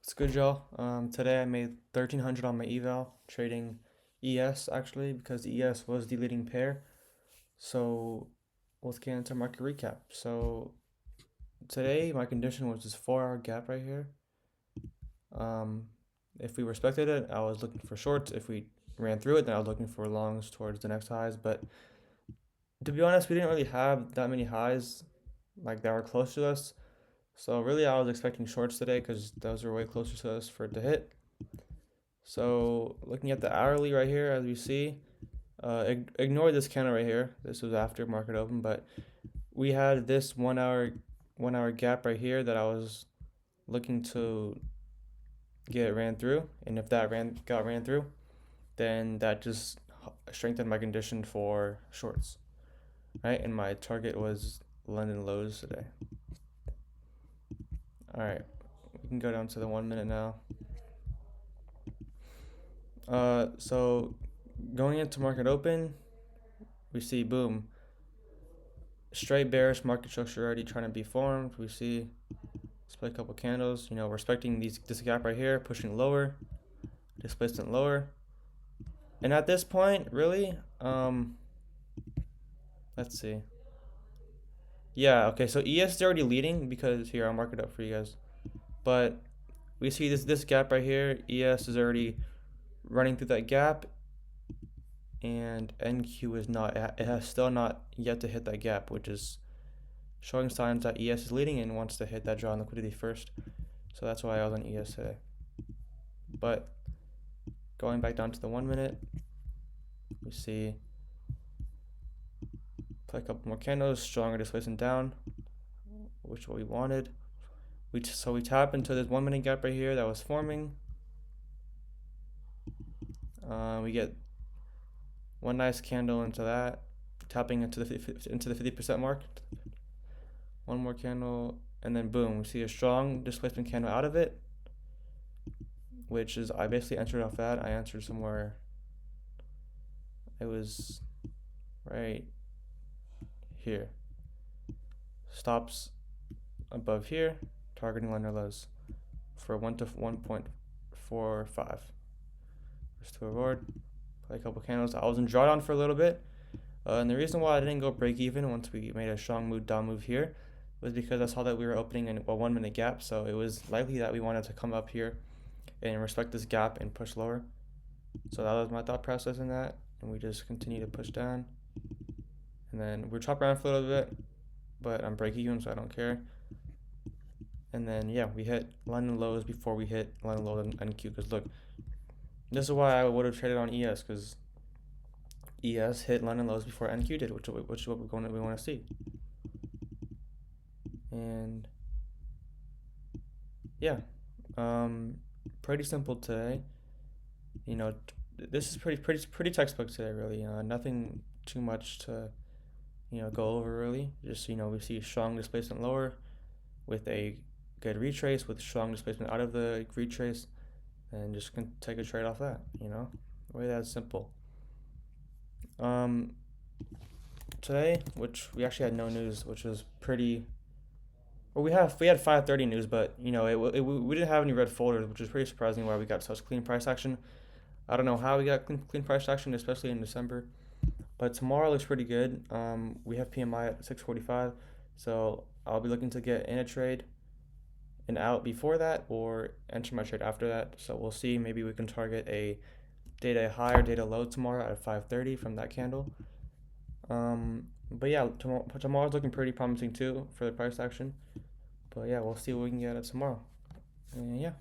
It's good, y'all. Today I made 1300 on my eval, trading ES actually, because ES was the leading pair. So let's get into market recap. So today my condition was this 4 hour gap right here. Um, if we respected it, I was looking for shorts. If we ran through it, then I was looking for longs towards the next highs. But to be honest, we didn't really have that many highs like that were close to us. So really, I was expecting shorts today because those are way closer to us for it to hit. So looking at the hourly right here, as we see, ignore this candle right here. This was after market open, but we had this 1 hour gap right here that I was looking to get ran through, and if that got ran through, then that just strengthened my condition for shorts, right? And my target was London lows today. All right, we can go down to the 1 minute now. So going into market open, we see boom, straight bearish market structure already trying to be formed. We see display a couple candles, respecting this gap right here, pushing lower, displacement lower. And at this point, really, let's see. Yeah, okay, so ES is already leading because here I'll mark it up for you guys. But we see this gap right here. ES is already running through that gap, and NQ is not. It has still not yet to hit that gap, which is showing signs that ES is leading and wants to hit that draw on liquidity first. So that's why I was on ES today. But going back down to the 1 minute, we see play a couple more candles, stronger displacement down, which is what we wanted. So we tap into this 1 minute gap right here that was forming. We get one nice candle into that, tapping into the 50% mark. One more candle, and then boom, we see a strong displacement candle out of it, which is I basically entered off that. I entered somewhere. It was right here. Stops above here, targeting liner lows for 1 to 1.45. Just to reward, play a couple candles. I was in drawdown for a little bit, and the reason why I didn't go break even once we made a strong down move here was because I saw that we were opening in a 1 minute gap, so it was likely that we wanted to come up here and respect this gap and push lower. So that was my thought process in that, and we just continue to push down. And then we're chopping around for a little bit, but I'm break even, so I don't care. And then yeah, we hit London lows before we hit London lows on NQ. Because look, this is why I would have traded on ES, because ES hit London lows before NQ did, which is what we want to see. And yeah, pretty simple today. This is pretty textbook today, really. Nothing too much to go over really. Just we see strong displacement lower with a good retrace with strong displacement out of the retrace, and just can take a trade off that. Way that's simple. Today, which we actually had no news, which was pretty. Well, we had 5:30 news, but we didn't have any red folders, which is pretty surprising. Why we got such clean price action. I don't know how we got clean price action, especially in December. But tomorrow looks pretty good. We have PMI at 6:45, so I'll be looking to get in a trade and out before that, or enter my trade after that. So we'll see. Maybe we can target a data high or data low tomorrow at 5:30 from that candle. But yeah, tomorrow's looking pretty promising too for the price action. But yeah, we'll see what we can get at tomorrow. And yeah.